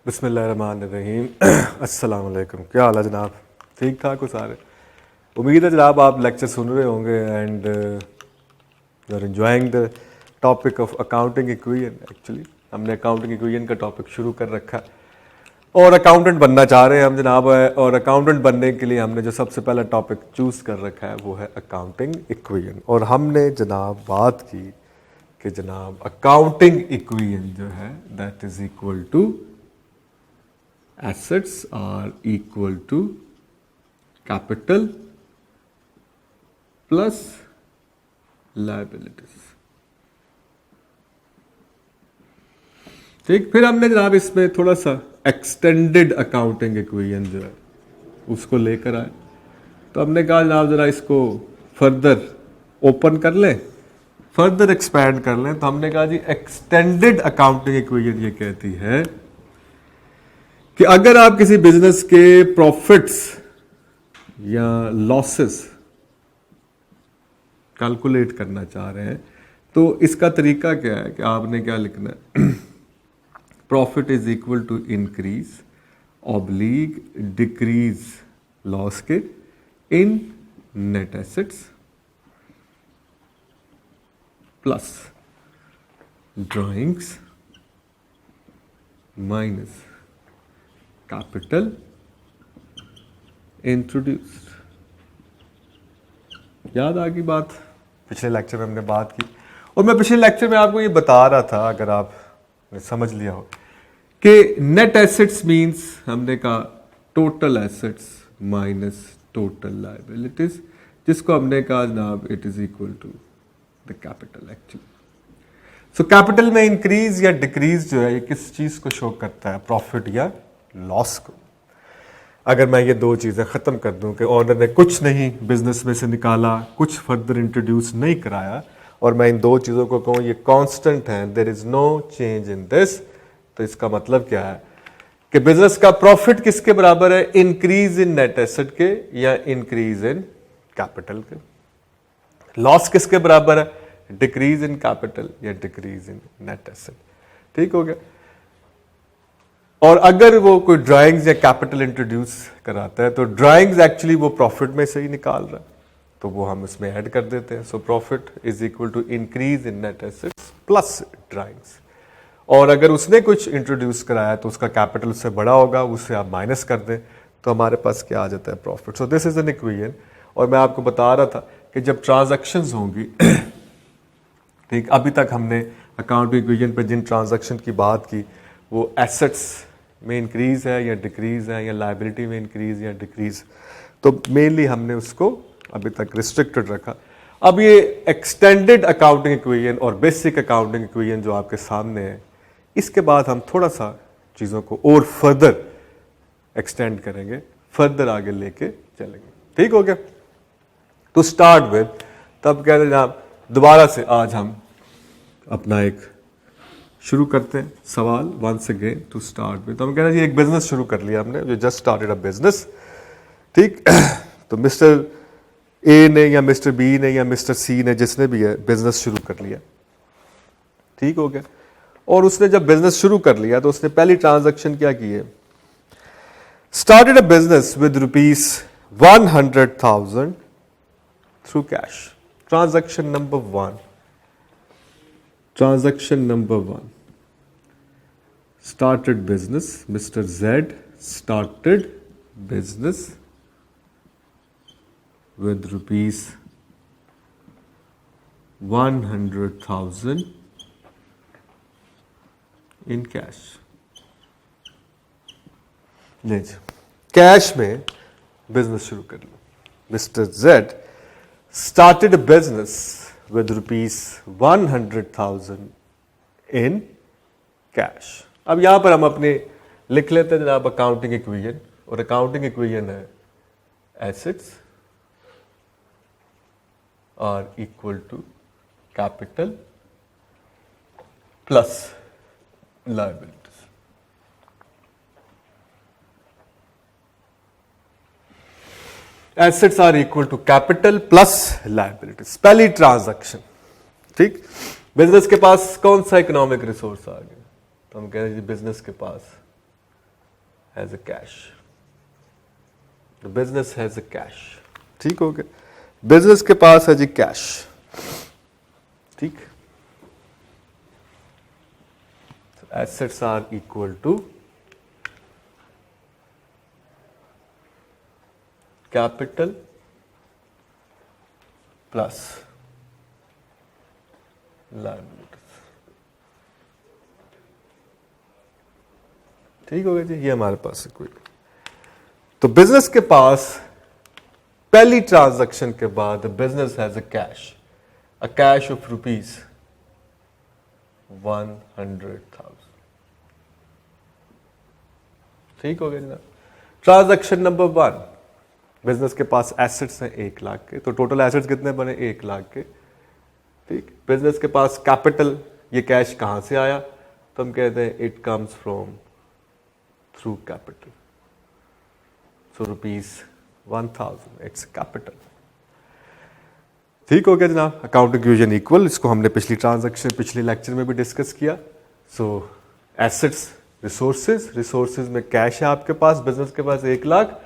बिस्मिल्लाहिर्रहमानिर्रहीम। अस्सलाम वालेकुम। क्या हाल है जनाब? ठीक ठाक हो सारे? उम्मीद है जनाब आप लेक्चर सुन रहे होंगे and you are enjoying the topic of accounting equation. Actually हमने अकाउंटिंग इक्वेशन का टॉपिक शुरू कर रखा है और अकाउंटेंट बनना चाह रहे हैं हम जनाब। और अकाउंटेंट बनने के लिए हमने जो सबसे पहला टॉपिक चूज़ कर रखा है वो है अकाउंटिंग इक्वेशन। और हमने जनाब बात की कि जनाब अकाउंटिंग इक्वेशन जो है that is equal to assets are equal to capital plus liabilities। ठीक, फिर हमने जनाब इसमें थोड़ा सा एक्सटेंडेड अकाउंटिंग इक्वेशन जो है उसको लेकर आए। तो हमने कहा जनाब जरा इसको फर्दर ओपन कर लें, फर्दर एक्सपैंड कर लें। तो हमने कहा जी एक्सटेंडेड अकाउंटिंग इक्वेशन ये कहती है कि अगर आप किसी बिजनेस के प्रॉफिट्स या लॉसेस कैलकुलेट करना चाह रहे हैं तो इसका तरीका क्या है कि आपने क्या लिखना है, profit is equal to increase oblique decrease loss के in net assets plus drawings minus capital introduced. याद आ गई बात? पिछले लेक्चर में हमने बात की और मैं पिछले लेक्चर में आपको ये बता रहा था, अगर आप समझ लिया हो, कि नेट एसेट्स मींस हमने कहा total assets minus total liabilities, जिसको हमने कहा जनाब it is equal to the capital actually. So capital में इंक्रीज या डिक्रीज जो है ये किस चीज को शो करता है, प्रॉफिट या लॉस को। अगर मैं ये दो चीज़ें ख़त्म कर दूं कि ऑनर ने कुछ नहीं बिजनेस में से निकाला, कुछ फर्दर इंट्रोड्यूस नहीं कराया, और मैं इन दो चीज़ों को कहूँ ये कांस्टेंट है, there is no change in this, तो इसका मतलब क्या है कि बिजनेस का प्रॉफिट किसके बराबर है, इंक्रीज इन नेट एसेट के या इंक्रीज इन कैपिटल के। लॉस किसके बराबर है, डिक्रीज इन कैपिटल या डिक्रीज इन नेट एसेट। ठीक हो गया। और अगर वो कोई ड्राइंग्स या कैपिटल इंट्रोड्यूस कराता है तो ड्राइंग्स एक्चुअली वो प्रॉफिट में से ही निकाल रहा है, तो वो हम इसमें ऐड कर देते हैं। So profit is equal to increase in net assets plus drawings. और अगर उसने कुछ इंट्रोड्यूस कराया तो उसका कैपिटल उससे बड़ा होगा, उससे आप माइनस कर दें तो हमारे पास क्या आ जाता है, profit. So this is an equation. और मैं आपको बता रहा था कि जब ट्रांजैक्शंस होंगी ठीक, अभी तक हमने अकाउंटिंग इक्वेशन पे जिन ट्रांजैक्शन की बात की वो एसेट्स में इंक्रीज है या डिक्रीज है या लायबिलिटी में इंक्रीज या डिक्रीज, तो मेनली हमने उसको अभी तक रिस्ट्रिक्टेड रखा। अब ये एक्सटेंडेड अकाउंटिंग इक्वेशन और बेसिक अकाउंटिंग इक्वेशन जो आपके सामने है, इसके बाद हम थोड़ा सा चीज़ों को और फर्दर एक्सटेंड करेंगे, फर्दर आगे लेके चलेंगे। ठीक हो गया? तो स्टार्ट विद, तब कहते हैं जनाब दोबारा से आज हम अपना एक शुरू करते हैं सवाल once again to start with. तो हम कह रहे हैं एक बिजनेस शुरू कर लिया हमने, जो जस्ट स्टार्टेड अ बिजनेस। ठीक तो मिस्टर ए ने या मिस्टर बी ने या मिस्टर सी ने, जिसने भी है, बिजनेस शुरू कर लिया। ठीक हो गया। और उसने जब बिजनेस शुरू कर लिया तो उसने पहली ट्रांजैक्शन क्या की है, started a business with ₹100,000 through cash. Transaction number 1, transaction number 1, started business, Mr. Z started business with ₹100,000 in cash। नहीं जी, कैश में बिजनेस शुरू कर लो। Mr. Z started a business with ₹100,000 in cash। अब यहां पर हम अपने लिख लेते हैं जनाब अकाउंटिंग इक्वेशन, और अकाउंटिंग इक्वेशन है assets are equal to capital plus liabilities. Assets are equal to capital plus liabilities. पहली ट्रांजैक्शन। ठीक, बिजनेस के पास कौन सा इकोनॉमिक रिसोर्स आ गया, तो हम कह रहे हैं बिजनेस के पास has a cash, the business has a cash. ठीक हो गया, बिजनेस के पास है जी कैश। ठीक, assets are equal to capital plus liabilities. ठीक हो गया जी, ये हमारे पास कोई। तो बिजनेस के पास पहली ट्रांजैक्शन के बाद business has a cash of rupees 100,000। ठीक हो गया जनाब। ट्रांजैक्शन नंबर 1, बिजनेस के पास एसेट्स हैं 1 लाख के, तो टोटल एसेट्स कितने बने 1 लाख के। ठीक, बिजनेस के पास कैपिटल, ये कैश कहां से आया, तो हम कहते हैं it comes from through capital, so rupees 1,000 it's capital. ठीक हो गया जनाब। अकाउंट इक्वेशन इक्वल, इसको हमने पिछले लेक्चर में भी डिस्कस किया। सो एसेट्स रिसोर्सेज में कैश है आपके पास, बिजनेस के पास 1 लाख,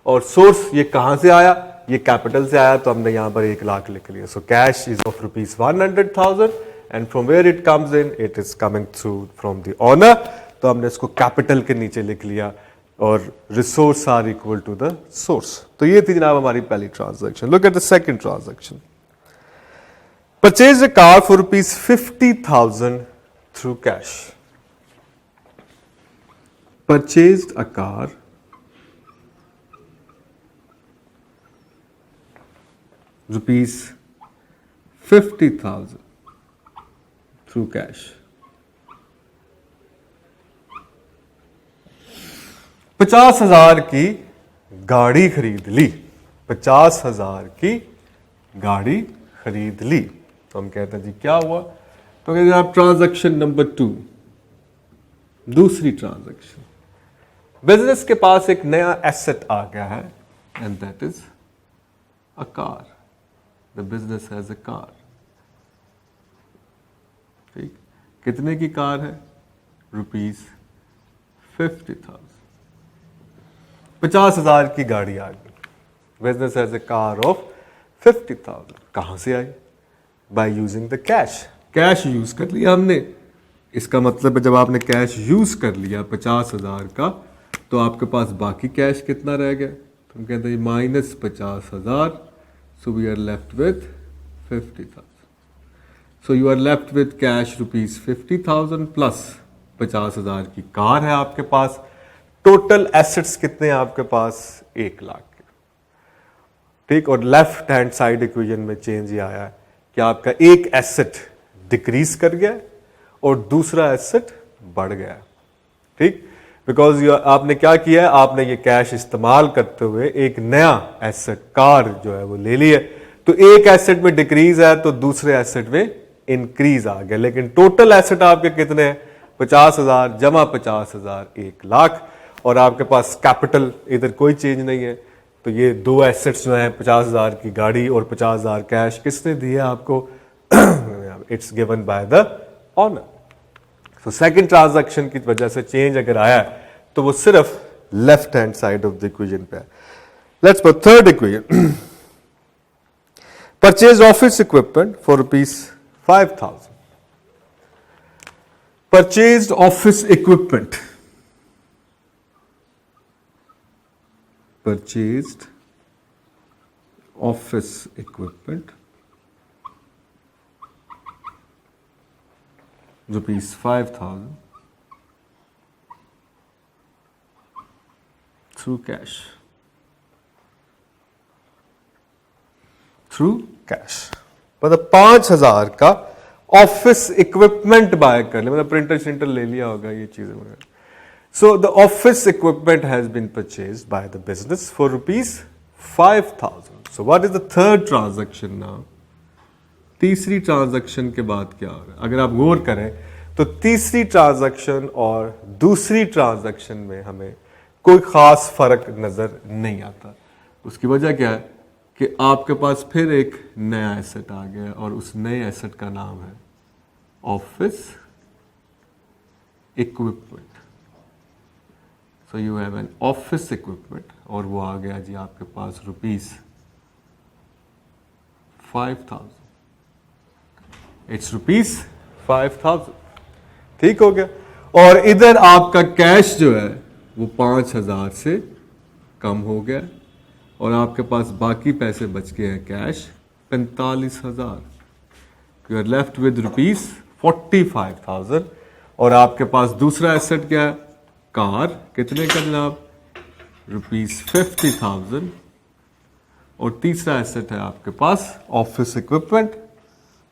और सोर्स ये कहां से आया, ये कैपिटल से आया, तो हमने यहां पर 1 लाख लिख लिया। So cash is of rupees 100,000 and from where it comes in, it is coming through from the owner, तो हमने इसको कैपिटल के नीचे लिख लिया, और resource are equal to the source. तो ये थी जनाब हमारी पहली transaction. Look at the second transaction, purchase a car for rupees 50,000 through cash. Purchased a car rupees 50,000 through cash. 50,000 की गाड़ी खरीद ली, 50,000 की गाड़ी खरीद ली, तो हम कहते हैं जी क्या हुआ, तो कहते हैं आप ट्रांजैक्शन नंबर 2, दूसरी ट्रांजैक्शन, बिजनेस के पास एक नया एसेट आ गया है and that is a car, the business has a car. ठीक, कितने की कार है, रुपीज 50,000। 50,000 की गाड़ी आ गई, business has a car of 50,000। कहां से आई, by using the cash, cash use कर लिया हमने। इसका मतलब है जब आपने कैश यूज कर लिया 50,000 का, तो आपके पास बाकी कैश कितना रह गया, तो हम कहते हैं minus 50,000, so we are left with 50,000। So you are left with cash rupees 50,000 plus 50,000 की कार है आपके पास। टोटल एसेट्स कितने हैं आपके पास, 1 लाख के। ठीक, और लेफ्ट हैंड साइड इक्वेशन में चेंज ये आया है कि आपका एक एसेट डिक्रीज कर गया और दूसरा एसेट बढ़ गया। ठीक, बिकॉज आपने क्या किया है, आपने ये कैश इस्तेमाल करते हुए एक नया एसेट कार जो है वो ले ली है, तो एक एसेट में डिक्रीज है तो दूसरे एसेट में इंक्रीज आ गया, लेकिन टोटल एसेट आपके कितने हैं, 50,000 जमा 50,000 1 लाख, और आपके पास कैपिटल इधर कोई चेंज नहीं है। तो ये दो एसेट्स जो हैं 50,000 की गाड़ी और 50,000 कैश किसने दिया आपको, it's given by the owner. तो सेकंड ट्रांजैक्शन की वजह से चेंज अगर आया तो वो सिर्फ left hand side of the equation पे है। Let's put third equation, purchase office equipment for rupees 5,000। Purchased office equipment, purchased office equipment rupees 5,000 through cash, मतलब 5,000 का ऑफिस इक्विपमेंट बाय कर ले, मतलब प्रिंटर शिंटर ले लिया होगा ये चीजें वगैरह। So the office equipment has been purchased by the business for rupees 5,000. So what is the third transaction now? तीसरी ट्रांजैक्शन के बाद क्या होगा, अगर आप गौर करें तो तीसरी ट्रांजैक्शन और दूसरी ट्रांजैक्शन में हमें कोई खास फर्क नजर नहीं आता। उसकी वजह क्या है कि आपके पास फिर एक नया एसेट आ गया और उस नए एसेट का नाम है office equipment. So you have an office equipment, और वो आ गया जी आपके पास ₹5,000। इट्स ₹5,000। ठीक हो गया। और इधर आपका कैश जो है वो 5,000 से कम हो गया, और आपके पास बाकी पैसे बच गए हैं cash 45,000। You are left with ₹45,000। और आपके पास दूसरा एसेट क्या है? कार। कितने का जनाब? ₹50,000। और तीसरा एसेट है आपके पास ऑफिस इक्विपमेंट,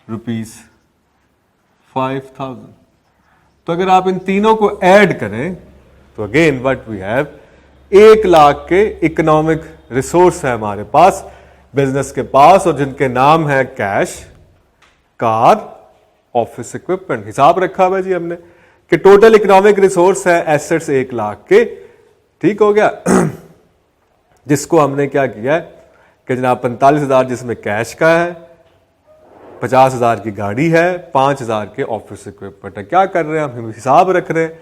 ₹5,000। तो अगर आप इन तीनों को ऐड करें तो अगेन व्हाट वी हैव, 1,00,000 के इकोनॉमिक रिसोर्स है हमारे पास बिजनेस के पास, और जिनके नाम है कैश, कार, ऑफिस इक्विपमेंट। हिसाब रखा हुआ जी हमने कि टोटल इकोनॉमिक रिसोर्स है एसेट्स 1,00,000 के। ठीक हो गया। जिसको हमने क्या किया है कि जनाब 45,000 जिसमें कैश का है, 50,000 की गाड़ी है, 5,000 के ऑफिस इक्विपमेंट है। क्या कर रहे हैं हम? हिसाब रख रहे हैं।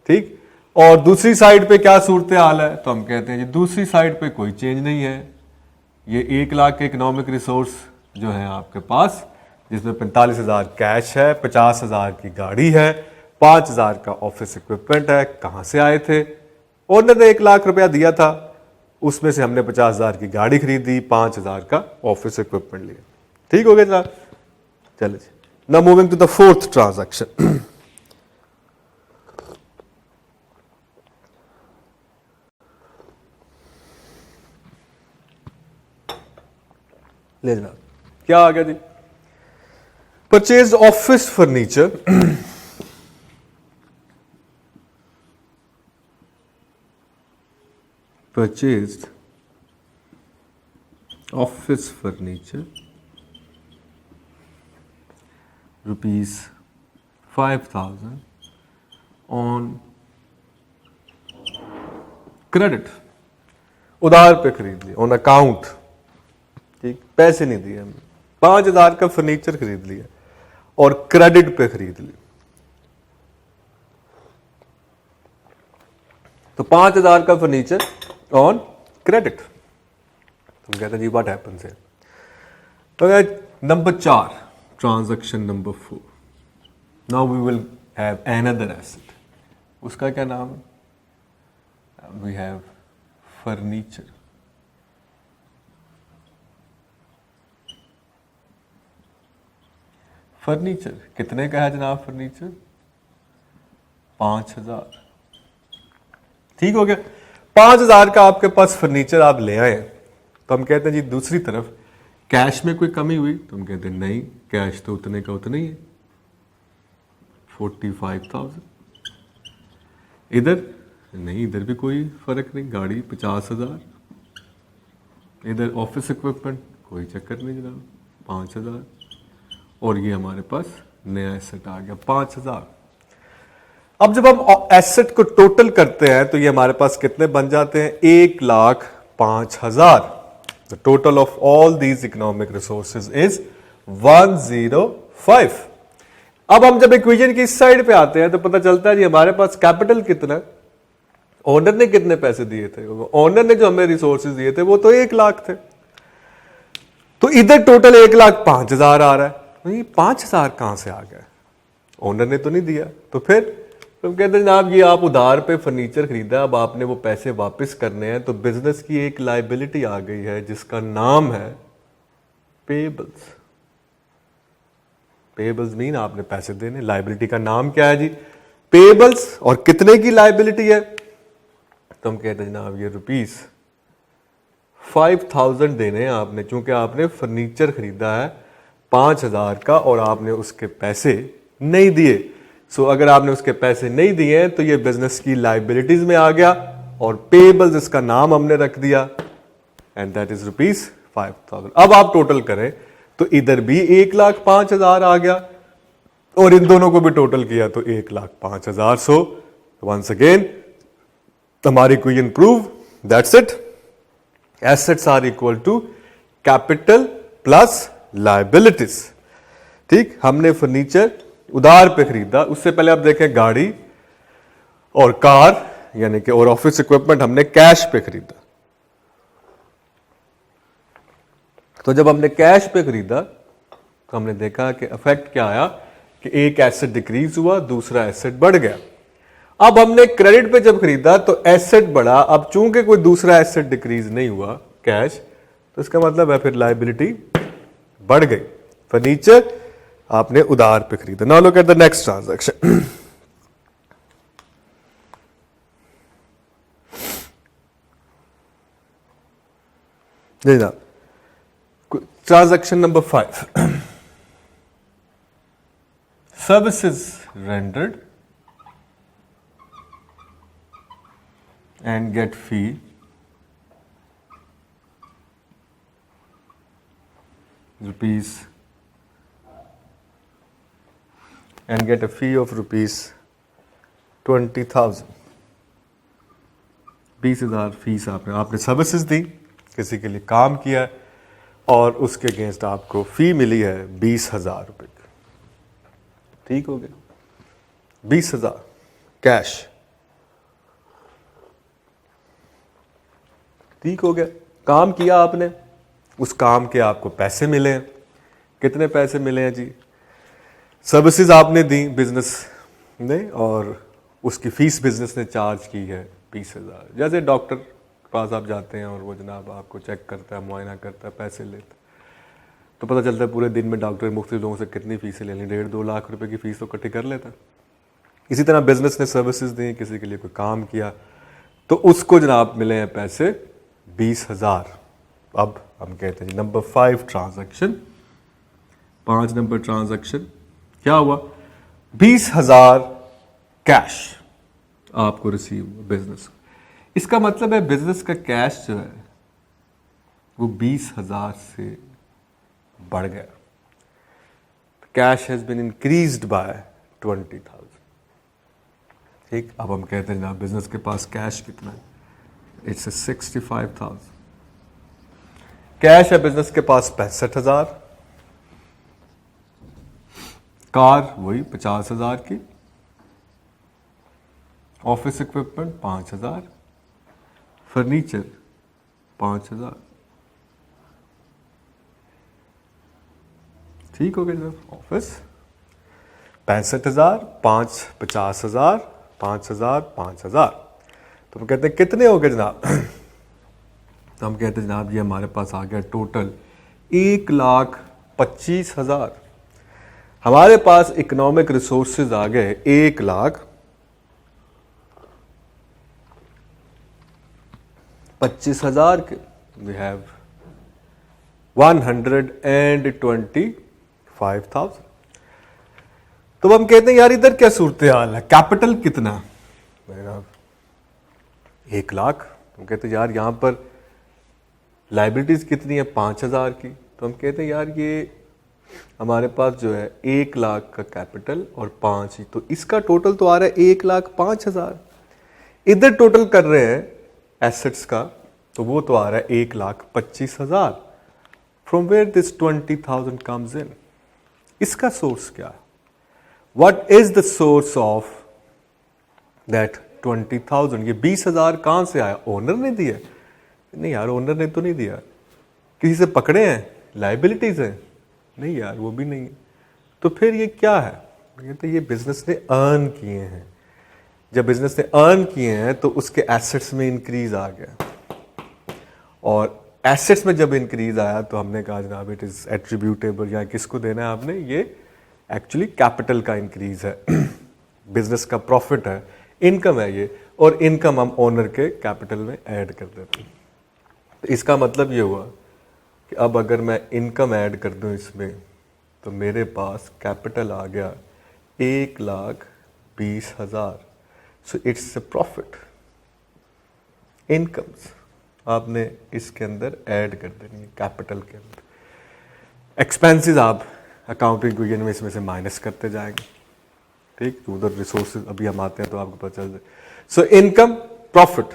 ठीक। और दूसरी साइड पे क्या सूरत हाल है? तो हम कहते हैं जी दूसरी साइड पे कोई चेंज नहीं है। ये 1,00,000 के इकोनॉमिक रिसोर्स जो है आपके पास, जिसमें 45,000 कैश है, 50,000 की गाड़ी है, 5,000 का ऑफिस इक्विपमेंट है। कहां से आए थे? ओनर ने 1,00,000 रुपया दिया था, उसमें से हमने 50,000 की गाड़ी खरीदी, 5,000 का ऑफिस इक्विपमेंट लिया। ठीक हो गया जनाब। चलिए जी, now moving to the fourth transaction. ले जनाब, क्या आ गया जी? Purchase office furniture, purchased office furniture ₹5,000 on credit, उधार पे खरीद लिया, ऑन अकाउंट। ठीक, पैसे नहीं दिए हमने, 5,000 का फर्नीचर खरीद लिया और क्रेडिट पे खरीद लिया। तो 5,000 का फर्नीचर ऑन क्रेडिट। तुम कहते हैं जी व्हाट हैपेंस है? तो number 4, transaction number 4। Now we will have another asset. उसका क्या नाम है? We have furniture. फर्नीचर कितने का है जनाब? फर्नीचर 5,000। ठीक हो गया। 5,000 का आपके पास फर्नीचर आप ले आए, तो हम कहते हैं जी दूसरी तरफ कैश में कोई कमी हुई? तो हम कहते हैं नहीं, कैश तो उतने का उतना ही है, 45,000। इधर नहीं, इधर भी कोई फर्क नहीं, गाड़ी 50,000। इधर ऑफिस इक्विपमेंट कोई चक्कर नहीं जनाब, 5,000। और ये हमारे पास नया एसेट आ गया 5,000। अब जब हम एसेट को टोटल करते हैं तो ये हमारे पास कितने बन जाते हैं? 1,05,000। The total of all these economic resources is 105। अब हम जब इक्वेशन की इस साइड पे आते हैं तो पता चलता है जी हमारे पास कैपिटल कितना है, ओनर ने कितने पैसे दिए थे। ओनर ने जो हमें रिसोर्सेज दिए थे वो तो 1,00,000 थे। तो इधर टोटल 1,05,000 आ रहा है। नहीं, 5,000 कहां से आ गया? ओनर ने तो नहीं दिया। तो फिर तुम कहते हैं जनाब ये आप उधार पे फर्नीचर खरीदा, अब आपने वो पैसे वापस करने हैं, तो बिजनेस की एक लायबिलिटी आ गई है जिसका नाम है पेबल्स। पेबल्स मीन आपने पैसे देने, लायबिलिटी का नाम क्या है जी? पेबल्स। और कितने की लायबिलिटी है? तो हम कहते हैं जनाब ये ₹5,000 देने हैं आपने, चूंकि आपने फर्नीचर खरीदा है 5,000 का और आपने उसके पैसे नहीं दिए। सो अगर आपने उसके पैसे नहीं दिए हैं तो ये बिजनेस की लायबिलिटीज में आ गया, और पेबल्स इसका नाम हमने रख दिया, एंड दैट इज ₹5,000। अब आप टोटल करें तो इधर भी 1,05,000 आ गया, और इन दोनों को भी टोटल किया तो 1,05,000। सो वंस अगेन हमारी equation prove, that's it, assets are equal to capital plus liabilities. ठीक, हमने फर्नीचर उधार पे खरीदा, उससे पहले आप देखें गाड़ी और कार, यानी कि और ऑफिस इक्विपमेंट हमने कैश पे खरीदा। तो जब हमने कैश पे खरीदा तो हमने देखा कि इफेक्ट क्या आया कि एक एसेट डिक्रीज हुआ, दूसरा एसेट बढ़ गया। अब हमने क्रेडिट पे जब खरीदा तो एसेट बढ़ा। अब चूंकि कोई दूसरा एसेट डिक्रीज नहीं हुआ कैश, तो इसका मतलब है फिर लायबिलिटी बढ़ गई। फर्नीचर आपने उधार पे खरीदा। Now look at the next transaction. Transaction number 5, services rendered and get fee rupees and get a fee of rupees 20,000। 20,000 fees आपने सर्विसेज दी, किसी के लिए काम किया है और उसके अगेंस्ट आपको फी मिली है 20,000 रुपए की। ठीक हो गया, 20,000 कैश। ठीक हो गया, काम किया आपने, उस काम के आपको पैसे मिले हैं। कितने पैसे मिले हैं जी? सर्विसेज आपने दी बिजनेस ने और उसकी फीस बिजनेस ने चार्ज की है 20,000। जैसे डॉक्टर के पास आप जाते हैं और वो जनाब आपको चेक करता है, मुआयना करता है, पैसे लेता है, तो पता चलता है पूरे दिन में डॉक्टर मुख्तलिफ लोगों से कितनी फीसें ले ली, 1.5-2 लाख रुपए की फीस तो इकट्ठी कर लेता है। इसी तरह बिजनेस ने सर्विसेज दी, किसी के लिए कोई काम किया, तो उसको जनाब मिले हैं पैसे 20,000। अब हम कहते हैं नंबर 5 ट्रांजैक्शन, 5 नंबर ट्रांजैक्शन क्या हुआ? 20,000 कैश आपको रिसीव बिजनेस। इसका मतलब है बिजनेस का कैश जो है वो 20,000 से बढ़ गया। Cash has been increased by 20,000। ठीक, अब हम कहते हैं जनाब बिजनेस के पास कैश कितना है? इट्स 65,000। कैश है बिजनेस के पास 65,000, कार वही 50,000 की, ऑफिस इक्विपमेंट 5,000, फर्नीचर 5,000। ठीक हो गया जनाब। ऑफिस 65,000, 50,000, 5,000, 5,000। तो हम कहते हैं कितने हो गए जनाब? तो हम कहते हैं जनाब ये हमारे पास आ गया टोटल 1,25,000। हमारे पास इकोनॉमिक रिसोर्सेज आ गए 1,25,000 के। We have 125,000। तो हम कहते हैं यार इधर क्या सूरत हाल है, कैपिटल कितना? 1,00,000। हम कहते हैं यार यहां पर लाइबिलिटीज कितनी है? 5,000 की। तो हम कहते हैं यार ये हमारे पास जो है 1,00,000 का कैपिटल और 5 ही, तो इसका टोटल तो आ रहा है 1,05,000। इधर टोटल कर रहे हैं एसेट्स का, तो वो तो आ रहा है 1,25,000। From where this 20,000 comes in? इसका सोर्स क्या है? What is the source of that 20,000? ये 20,000 कहां से आया? ओनर ने दिया? नहीं यार, ओनर ने तो नहीं दिया। किसी से पकड़े हैं? लाइबिलिटीज हैं? नहीं यार, वो भी नहीं है। तो फिर ये क्या है? तो ये बिजनेस ने अर्न किए हैं। जब बिजनेस ने अर्न किए हैं तो उसके एसेट्स में इंक्रीज आ गया, और एसेट्स में जब इंक्रीज आया तो हमने कहा जनाब इट इज एट्रीब्यूटेबल, या किसको देना है आपने? ये एक्चुअली कैपिटल का इंक्रीज है, बिजनेस का प्रॉफिट है, इनकम है ये, और इनकम हम ओनर के कैपिटल में ऐड कर देते हैं। तो इसका मतलब ये हुआ कि अब अगर मैं इनकम ऐड कर दूं इसमें, तो मेरे पास कैपिटल आ गया 1,20,000। So it's a profit. Incomes आपने इसके अंदर ऐड कर देनी है कैपिटल के अंदर। एक्सपेंसेस आप अकाउंटिंग क्विजन में इसमें से माइनस करते जाएंगे। ठीक, तो उधर रिसोर्सेज अभी हम आते हैं तो आपको पता चल जाए। So income profit,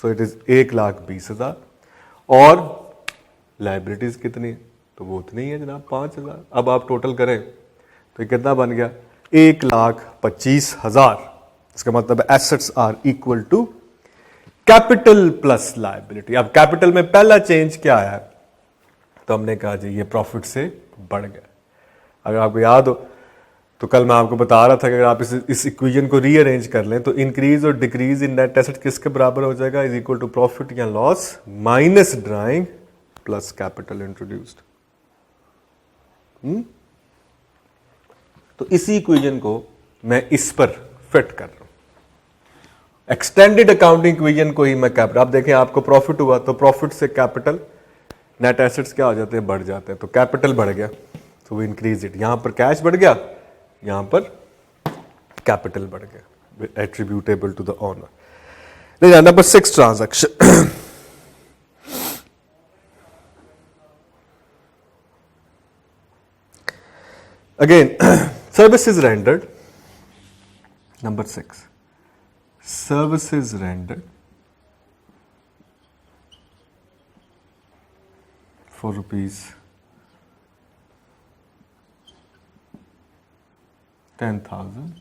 so it is 1,20,000। और लाइबिलिटीज कितनी? तो वो उतनी ही है जनाब, 5,000। अब आप टोटल करें तो ये कितना बन गया? 1,25,000। इसका मतलब assets are equal to capital plus liability. अब कैपिटल में पहला चेंज क्या आया, तो हमने कहा जी ये प्रॉफिट से बढ़ गया। अगर आपको याद हो तो कल मैं आपको बता रहा था कि अगर आप इस इक्वेशन को रीअरेंज कर लें तो इंक्रीज और डिक्रीज इन नेट एसेट किसके बराबर हो जाएगा, इज इक्वल टू प्रॉफिट या loss minus drawing plus capital introduced. तो इसी इक्वेशन को मैं इस पर फिट कर रहा हूं, एक्सटेंडेड अकाउंटिंग इक्वेशन को ही मैं कैपिटल। आप देखें आपको प्रॉफिट हुआ तो प्रॉफिट से कैपिटल नेट एसेट्स क्या हो जाते हैं, बढ़ जाते हैं। तो कैपिटल बढ़ गया तो वो इंक्रीज इट, यहां पर कैश बढ़ गया, यहां पर कैपिटल बढ़ गया, attributable to the owner. Number 6 transaction. Again services rendered, number 6, services rendered for rupees 10,000,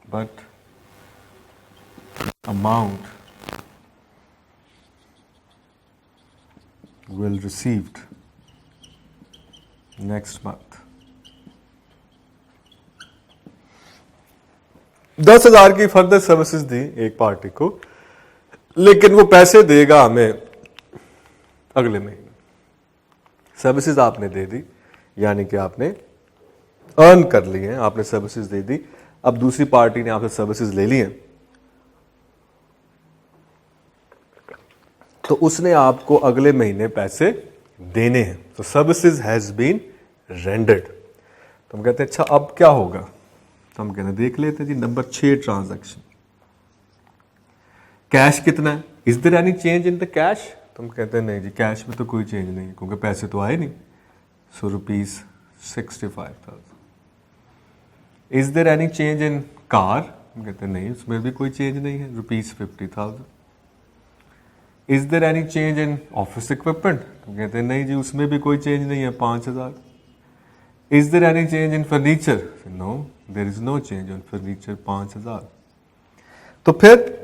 but amount will received next month 10,000 की फर्दर सर्विसेज दी एक पार्टी को, लेकिन वो पैसे देगा हमें अगले महीने। सर्विसेज आपने दे दी, यानी कि आपने अर्न कर ली है, आपने सर्विसेज दे दी। अब दूसरी पार्टी ने आपसे सर्विसेज ले ली हैं, तो उसने आपको अगले महीने पैसे देने हैं। तो सर्विसेज हैज बीन रेंडर्ड। तो हम कहते हैं अच्छा अब क्या होगा, तो हम कहते हैं देख लेते हैं जी नंबर 6 ट्रांजैक्शन। कैश कितना है, is there any change in the cash, तो हम कहते हैं नहीं जी कैश में तो कोई चेंज नहीं है क्योंकि पैसे तो आए नहीं। So rupees 65,000। Is there any change in car, हम कहते हैं नहीं उसमें भी कोई चेंज नहीं है, rupees 50,000। Is there any change in office equipment, तो कहते हैं नहीं जी उसमें भी कोई चेंज नहीं है, 5,000। Is there any change in furniture, no there is no change in furniture, 5,000। तो फिर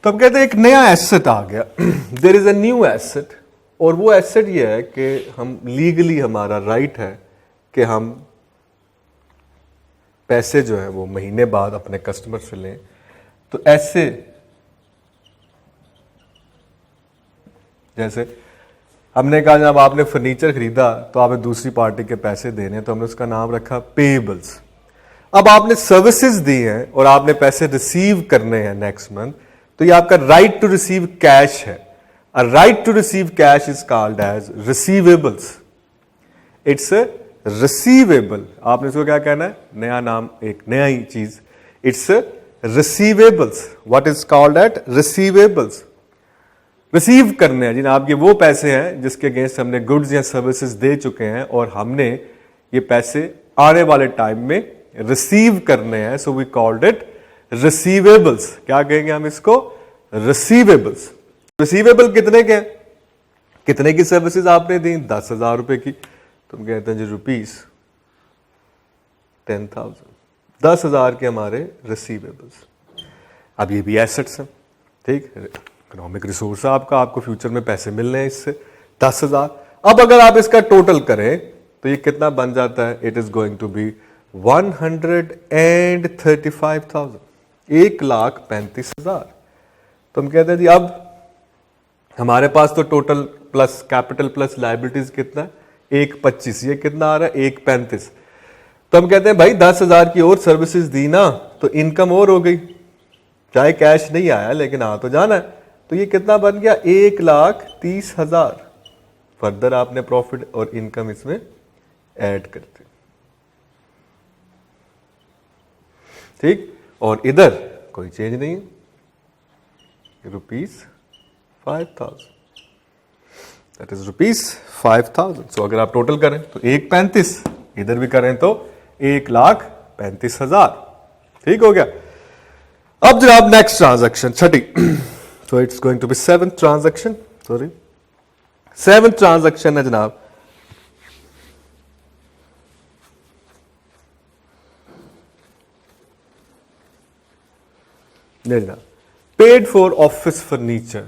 तो हम कहते हैं एक नया एसेट आ गया, there is a new asset, और वो एसेट ये है कि हम लीगली हमारा राइट है कि हम पैसे जो है वो महीने बाद अपने कस्टमर से लें। तो ऐसे जैसे हमने कहा जब आपने फर्नीचर खरीदा तो आपने दूसरी पार्टी के पैसे देने, तो हमने उसका नाम रखा पेएबल्स। अब आपने सर्विसेज दी हैं और आपने पैसे रिसीव करने हैं नेक्स्ट मंथ, तो ये आपका राइट टू रिसीव कैश है। A right to receive cash is called as receivables. It's receivable. आपने इसको क्या कहना है, नया नाम, एक नया ही चीज, it's receivables. What is called eight receivables. Receive करने हैं जिन आपके वो पैसे हैं जिसके अगेंस्ट हमने गुड्स या सर्विसेज दे चुके हैं और हमने ये पैसे आने वाले टाइम में रिसीव करने हैं। So we called it receivables. क्या कहेंगे हम इसको, रिसीवेबल्स। रिसीवेबल कितने के, कितने की सर्विसेज आपने दी, 10,000 रुपए की, तुम कहते हैं जी रुपीज 10,000, 10,000 के हमारे रिसीवेबल्स। अब ये भी एसेट्स हैं, ठीक, इकोनॉमिक रिसोर्स है आपका, आपको फ्यूचर में पैसे मिल रहे हैं इससे 10,000। अब अगर आप इसका टोटल करें तो ये कितना बन जाता है, it is going to be 135,000, 1,35,000। तो हम कहते हैं जी अब हमारे पास तो total plus capital plus liabilities कितना है, 1,25, ये कितना आ रहा है, 1,35। तो हम कहते हैं भाई 10,000 की और सर्विसेज दी ना तो इनकम और हो गई, चाहे कैश नहीं आया लेकिन आ तो जाना है। तो ये कितना बन गया, 1,30,000। फर्दर आपने प्रॉफिट और इनकम इसमें ऐड करते, ठीक। और इधर कोई चेंज नहीं है, रुपीज 5,000, दैट इज रुपीज 5,000। सो अगर आप टोटल करें तो 1,35, इधर भी करें तो 1,35,000, ठीक हो गया। अब जनाब नेक्स्ट ट्रांजैक्शन छठी, so it's going to be 7th transaction, sorry 7th transaction है जनाब नहीं जनाब पेड फॉर ऑफिस फर्नीचर,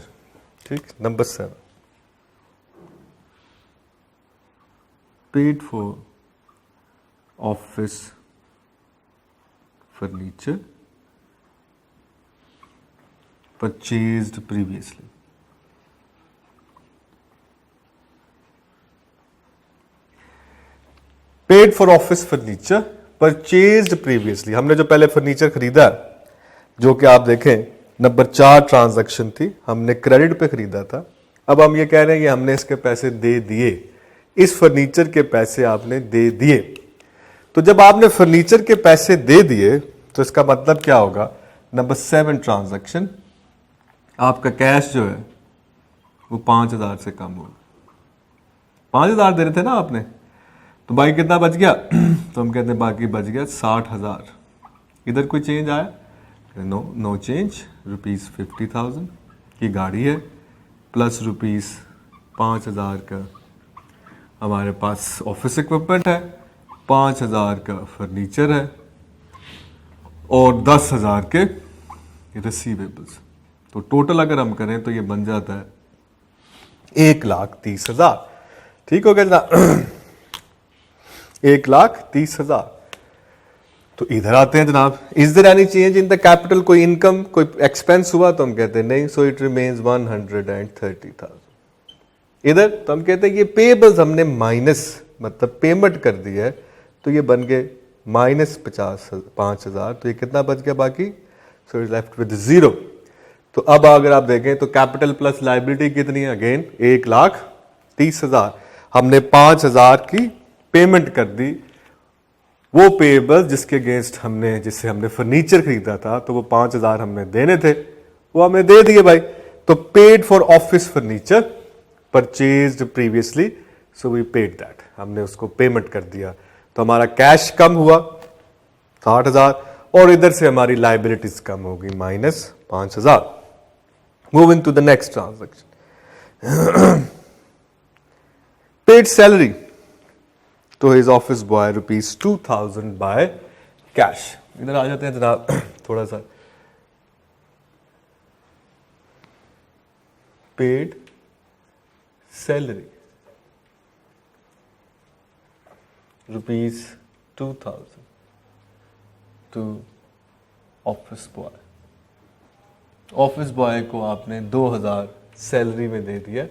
ठीक, number 7, paid for office furniture purchased previously. Paid for office furniture purchased previously, हमने जो पहले फर्नीचर खरीदा जो कि आप देखें नंबर 4 ट्रांजैक्शन थी, हमने क्रेडिट पे खरीदा था। अब हम ये कह रहे हैं कि हमने इसके पैसे दे दिए, इस फर्नीचर के पैसे आपने दे दिए। तो जब आपने फर्नीचर के पैसे दे दिए तो इसका मतलब क्या होगा, नंबर 7 ट्रांजैक्शन, आपका कैश जो है वो 5,000 से कम होगा। 5,000 दे रहे थे ना आपने, तो बाकी कितना बच गया तो हम कहते हैं बाकी बच गया 60,000। इधर कोई चेंज आया? No change. ₹50,000 की गाड़ी है प्लस ₹5,000 का हमारे पास ऑफिस इक्विपमेंट है, 5,000 का फर्नीचर है और 10,000 के रिसीवेबल्स। तो टोटल अगर हम करें तो ये बन जाता है 1,30,000। ठीक हो गया जनाब? 1,30,000। तो इधर आते हैं जनाब, is there any change in the capital, कोई इनकम कोई एक्सपेंस हुआ? तो हम कहते हैं नहीं, सो इट रिमेन्स 130,000। इधर तो हम कहते हैं ये पेबल्स हमने माइनस मतलब पेमेंट कर दी है, तो ये बन गए -5,000। तो ये कितना बच गया बाकी? So it left with 0। तो अब अगर आप देखें तो कैपिटल प्लस लायबिलिटी कितनी है? अगेन 1,30,000। हमने 5,000 की पेमेंट कर दी, वो पेएबल जिसके अगेंस्ट हमने जिससे हमने फर्नीचर खरीदा था, तो वो 5,000 हमने देने थे, वो हमें दे दिए भाई। तो paid for office furniture purchased previously, so we paid that, हमने उसको पेमेंट कर दिया। तो हमारा कैश कम हुआ 60,000 और इधर से हमारी लाइबिलिटीज कम होगी -5,000। Moving to the next transaction, paid salary to his office boy ₹2,000 by cash. इधर आ जाते हैं जनाब थोड़ा सा, paid salary ₹2,000 to office boy. Office boy को आपने 2,000 सैलरी में दे दिया,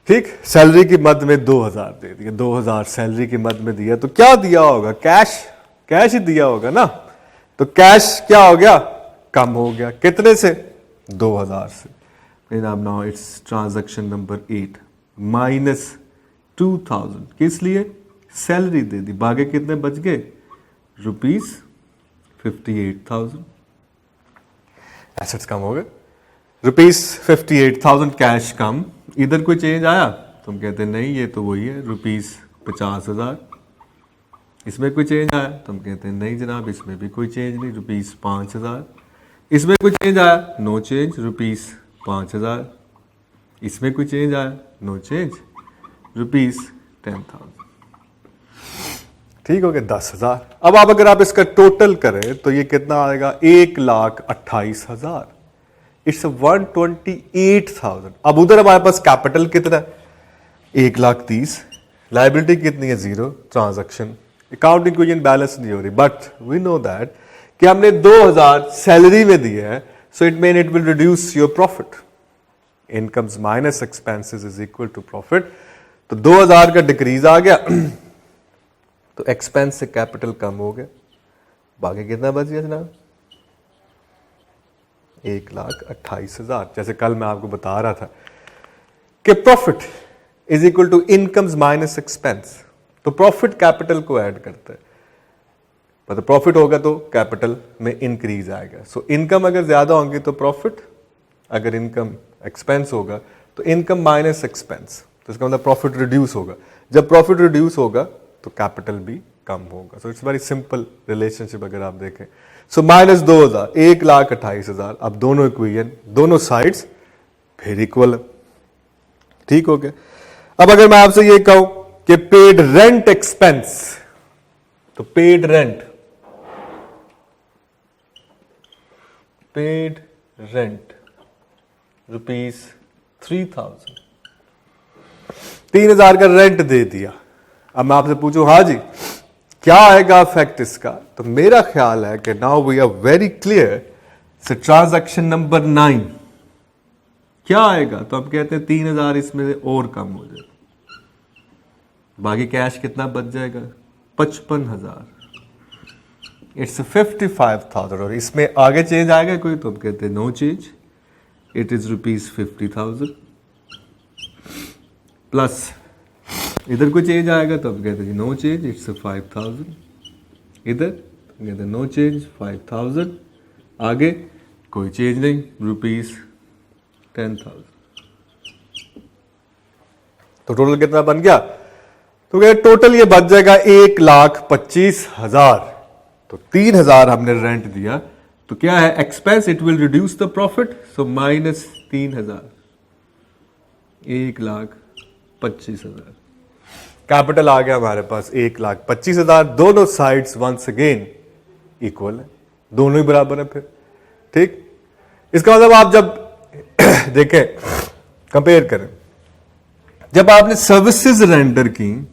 ठीक, सैलरी की मद में 2,000 दे दिया, 2,000 सैलरी की मद में दिया, तो क्या दिया होगा? कैश ही दिया होगा ना। तो कैश क्या हो गया? कम हो गया, कितने से? 2,000 से। नाउ इट्स ट्रांजैक्शन नंबर 8 -2,000, किस लिए? सैलरी दे दी, बाकी कितने बच गए? ₹58,000। एसेट्स कम हो गए, ₹58,000 कैश कम। इधर कोई चेंज आया? तो हम कहते हैं नहीं, ये तो वही है ₹50,000। इसमें कोई चेंज आया? तो हम कहते हैं नहीं जनाब, इसमें भी कोई चेंज नहीं, ₹5,000। इसमें कोई चेंज आया? No change, ₹5,000। इसमें कोई चेंज आया? No change, ₹10,000। ठीक हो गया 10,000। अब आप अगर आप इसका टोटल करें तो ये कितना आएगा? 1,28,000। इट्स 128,000। अब उधर हमारे पास कैपिटल कितना है? 1,30,000। लाइबिलिटी कितनी है? 0। ट्रांजैक्शन अकाउंटिंग इक्वेशन बैलेंस नहीं हो रही, बट वी नो दैट कि हमने 2,000 सैलरी में दिए हैं, so it mean it will reduce your profit. Incomes minus expenses is equal to profit. तो 2,000 का डिक्रीज आ गया तो एक्सपेंस से कैपिटल कम हो गया, बाकी कितना बच गया जनाब? 1,28,000। जैसे कल मैं आपको बता रहा था कि profit is equal to incomes minus expense, तो प्रॉफिट कैपिटल को ऐड करता है, मतलब प्रॉफिट होगा तो कैपिटल में इंक्रीज आएगा। सो इनकम अगर ज्यादा होंगी तो प्रॉफिट, अगर इनकम एक्सपेंस होगा तो इनकम माइनस एक्सपेंस, तो इसका मतलब प्रॉफिट रिड्यूस होगा। जब प्रॉफिट रिड्यूस होगा तो कैपिटल भी कम होगा। So it's very simple relationship अगर आप देखें। सो -2,000, 1,28,000। अब दोनों इक्वेशन, दोनों साइड्स फिर इक्वल, ठीक हो गया। अब अगर मैं आपसे ये कहूं कि पेड रेंट एक्सपेंस, तो पेड रेंट ₹3000, 3000 का रेंट दे दिया। अब मैं आपसे पूछूं हाँ जी क्या आएगा इफेक्ट इसका, तो मेरा ख्याल है कि now we are very clear. से ट्रांजैक्शन नंबर 9 क्या आएगा, तो हम कहते हैं 3000 इसमें से और कम हो जाएगा, बाकी कैश कितना बच जाएगा 55,000। इट्स 55,000 और इसमें आगे चेंज आएगा कोई, तो हम कहते हैं no change, it is ₹50,000 plus इधर कोई चेंज आएगा तो हम कहते हैं नो चेंज, इट्स 5,000। इधर कहते हैं नो चेंज 5,000, आगे कोई चेंज नहीं, ₹10,000। तो टोटल कितना बन गया, तो क्या टोटल ये बच जाएगा 1,25,000। तो 3,000 हमने रेंट दिया, तो क्या है expense, it will reduce the profit, so -3,000, 1,25,000। Capital आ गया हमारे पास 1,25,000। दोनों साइड्स वंस अगेन इक्वल है, दोनों ही बराबर है फिर, ठीक। इसका मतलब आप जब देखें कंपेयर करें, जब आपने सर्विसेज रेंडर की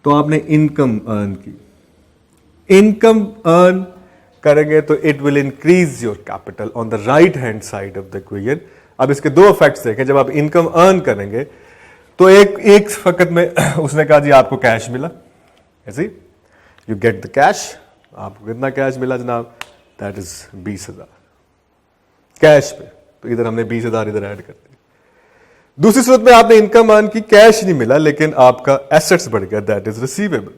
तो आपने इनकम अर्न की, इनकम अर्न करेंगे तो it will increase your capital on the right hand side of the equation. अब इसके दो इफेक्ट्स देखें, जब आप इनकम अर्न करेंगे तो एक वक्त में उसने कहा जी आपको कैश मिला, ऐसे यू गेट द कैश, आपको कितना कैश मिला जनाब, दैट इज 20,000 कैश पे, तो इधर हमने 20,000 इधर ऐड कर दिया। दूसरी सूरत में आपने इनकम अर्न की, कैश नहीं मिला लेकिन आपका एसेट्स बढ़ गया, दैट इज रिसीवेबल,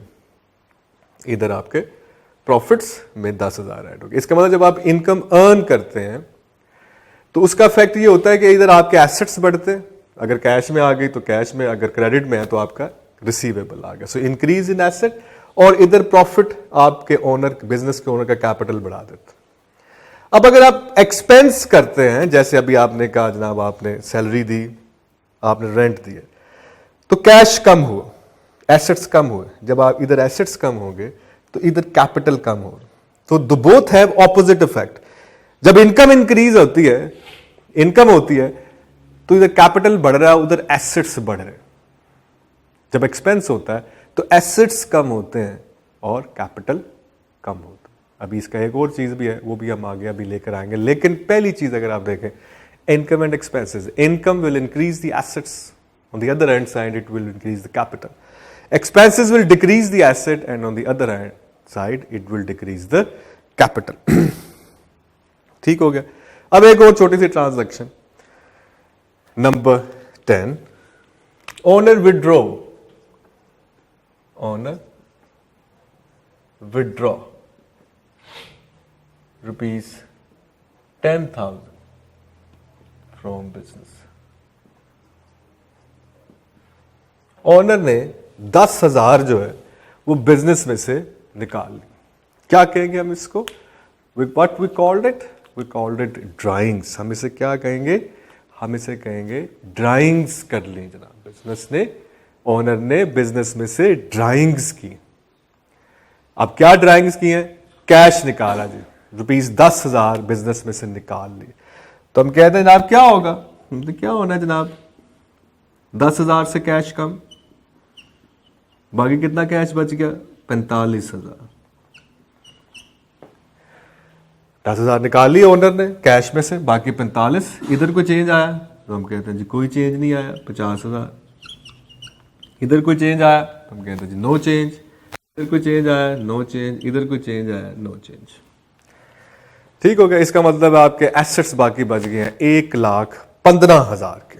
इधर आपके प्रॉफिट्स में 10,000 ऐड हो गए। इसका मतलब जब आप इनकम अर्न करते हैं तो उसका इफेक्ट ये होता है कि इधर आपके एसेट्स बढ़ते हैं, अगर कैश में आ गई तो कैश में, अगर क्रेडिट में है तो आपका रिसीवेबल आ गया, सो इंक्रीज इन एसेट, और इधर प्रॉफिट आपके ओनर, बिजनेस के ओनर का कैपिटल बढ़ा देता। अब अगर आप एक्सपेंस करते हैं, जैसे अभी आपने कहा जनाब आपने सैलरी दी, आपने रेंट दिया, तो कैश कम हुआ, एसेट्स कम हुए। जब आप इधर एसेट्स कम होंगे तो इधर कैपिटल कम हो, तो बोथ हैव ऑपोजिट इफेक्ट। जब इनकम इंक्रीज होती है, इनकम होती है, तो इधर कैपिटल बढ़ रहा है, उधर एसेट्स बढ़ रहे हैं। जब एक्सपेंस होता है तो एसेट्स कम होते हैं और कैपिटल कम होता है। अभी इसका एक और चीज भी है, वो भी हम आगे अभी लेकर आएंगे, लेकिन पहली चीज अगर आप देखें income and expenses, income will increase the assets, on the other hand side it will increase the capital, expenses will decrease the asset and on the other hand side it will decrease the capital। ठीक हो गया। अब एक और छोटी सी transaction number 10, owner withdraw, owner withdraw ₹10,000 from business. Owner ने 10,000 जो है वो बिजनेस में से निकाल ली। क्या कहेंगे हम इसको, what we called it, we called it drawings. हम इसे क्या कहेंगे, हम इसे कहेंगे ड्राइंग्स कर ली जनाब, बिजनेस ने, ओनर ने बिजनेस में से ड्राइंग्स की। अब क्या ड्राइंग्स की हैं, कैश निकाला जी, ₹10,000 बिजनेस में से निकाल ली। तो हम कहते हैं जनाब क्या होगा, तो क्या होना है जनाब, 10,000 से कैश कम, बाकी कितना कैश बच गया, 45,000। 10,000 निकाल लिए ओनर ने कैश में से, बाकी 45। इधर कोई चेंज आया तो हम कहते हैं जी कोई चेंज नहीं आया, 50,000। इधर कोई चेंज आया तो हम कहते हैं जी नो चेंज, इधर कोई चेंज आया नो चेंज, इधर कोई चेंज आया नो चेंज। ठीक हो गया। इसका मतलब आपके एसेट्स बाकी बच गए हैं 1,15,000 के।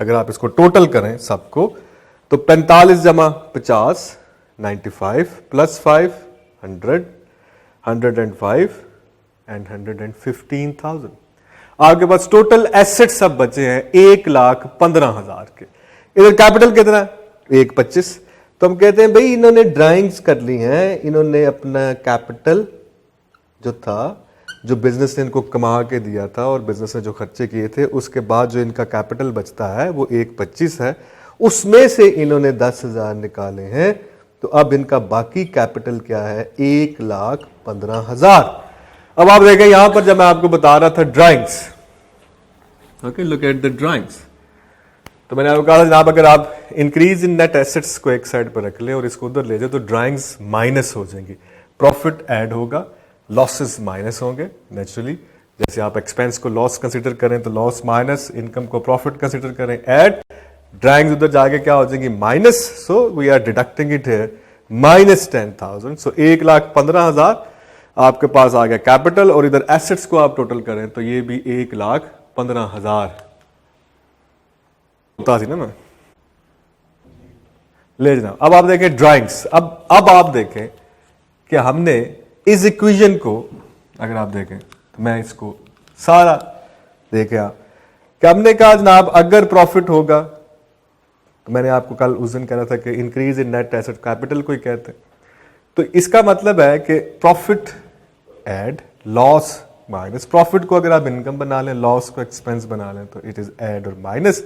अगर आप इसको टोटल करें सबको तो 45 जमा 50 95 प्लस 5 100 105 एंड 115,000। आपके पास टोटल एसेट्स सब बचे हैं 1,15,000 के। इधर कैपिटल कितना, 1,25। तो हम कहते हैं भाई इन्होंने ड्राइंग्स कर ली हैं, इन्होंने अपना कैपिटल जो था, जो बिजनेस ने इनको कमा के दिया था और बिजनेस ने जो खर्चे किए थे, उसके बाद जो इनका कैपिटल बचता है वो 1,25 है, उसमें से इन्होंने 10,000 निकाले हैं। तो अब इनका बाकी कैपिटल क्या है, 1,15,000। अब आप देखें यहां पर जब मैं आपको बता रहा था drawings, okay, look at the drawings, तो मैंने आपको कहा जनाब अगर आप इंक्रीज इन नेट एसेट्स को एक साइड पर रख लें और इसको उधर ले जाए तो ड्राइंग्स माइनस हो जाएंगी, प्रॉफिट ऐड होगा, लॉसेस माइनस होंगे नेचुरली। जैसे आप एक्सपेंस को लॉस कंसीडर करें तो लॉस माइनस, इनकम को प्रॉफिट कंसीडर करें ऐड, ड्राइंग्स उधर जाके क्या हो जाएंगी minus, so we are deducting it here -10,000, सो 1,15,000 आपके पास आ गया कैपिटल, और इधर एसेट्स को आप टोटल करें तो ये भी 1,15,000 होता थी ना मैं ले जाना। अब आप देखें ड्राइंग्स, अब आप देखें कि हमने इस इक्वेशन को अगर आप देखें तो मैं इसको सारा देखे कि हमने कहा जनाब अगर प्रॉफिट होगा, तो मैंने आपको कल उस दिन कह रहा था कि increase in net asset capital को ही कहते हैं, तो इसका मतलब है कि profit add, loss minus, profit को अगर आप इनकम बना लें, लॉस को एक्सपेंस बना लें तो इट इज ऐड और माइनस,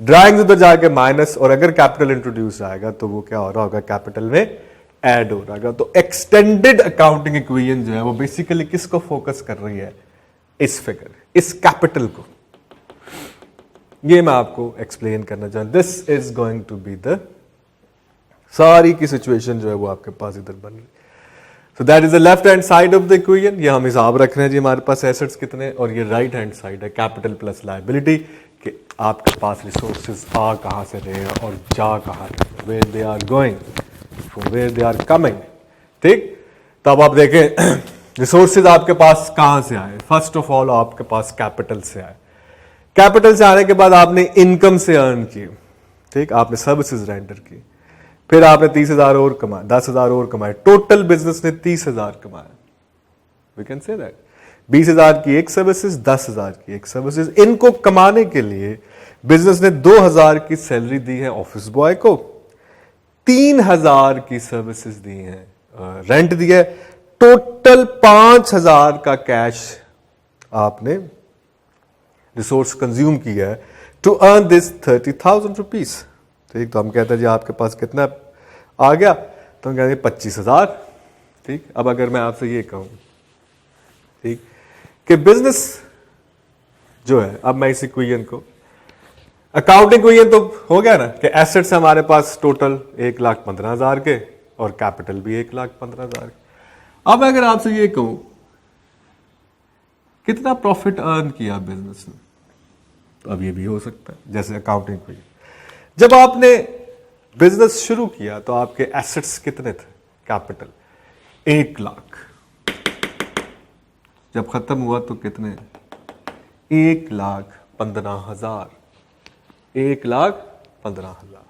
ड्राइंग्स उधर जाके माइनस, और अगर कैपिटल इंट्रोड्यूस आएगा तो वो क्या हो रहा होगा, कैपिटल में ऐड हो रहा होगा। तो एक्सटेंडेड अकाउंटिंग इक्वेशन जो है वो बेसिकली किसको फोकस कर रही है, इस फिगर, इस कैपिटल को। ये मैं आपको एक्सप्लेन करना चाहूँ, this is going to be the सारी की सिचुएशन जो है वो आपके पास इधर बन रही। So that is the left hand side of the equation, ये हम हिसाब रख रहे हैं जी हमारे पास एसेट्स कितने, और ये राइट हैंड साइड है कैपिटल प्लस लायबिलिटी, कि आपके पास रिसोर्सेज आ कहां से रहे हैं और जा कहां रहे, where they are going, from where they are coming. ठीक, तब आप देखें रिसोर्सेज आपके पास कहां से आए, फर्स्ट ऑफ ऑल आपके पास कैपिटल से आए, कैपिटल से आने के बाद आपने इनकम से अर्न की, ठीक, आपने सर्विसेज रेंडर की, फिर आपने 30,000 और कमाए, 10,000 और कमाए, टोटल बिजनेस ने 30,000 कमाया, वी कैन से दैट 20,000 की एक सर्विसेज, 10,000 की एक सर्विसेज। इनको कमाने के लिए बिजनेस ने 2,000 की सैलरी दी है ऑफिस बॉय को, 3,000 की सर्विसेज दी है, रेंट दिया है, टोटल 5,000 का कैश आपने रिसोर्स कंज्यूम किया है टू अर्न दिस 30,000 रुपीज। ठीक, तो हम कहते हैं जी आपके पास कितना आ गया, तो हम कहते हैं 25,000। ठीक, अब अगर मैं आपसे ये कहूं, ठीक, कि बिजनेस जो है, अब मैं इस इक्वेशन को अकाउंटिंग इक्वेशन तो हो गया ना कि एसेट्स हमारे पास टोटल 1,15,000 के और कैपिटल भी 1,15,000 के। अब अगर आपसे ये कहूं कितना प्रॉफिट अर्न किया बिजनेस ने, तो अब ये भी हो सकता है जैसे अकाउंटिंग इक्वेशन। जब आपने बिजनेस शुरू किया तो आपके एसेट्स कितने थे, कैपिटल 1,00,000, जब खत्म हुआ तो कितने, 1,15,000, 1,15,000।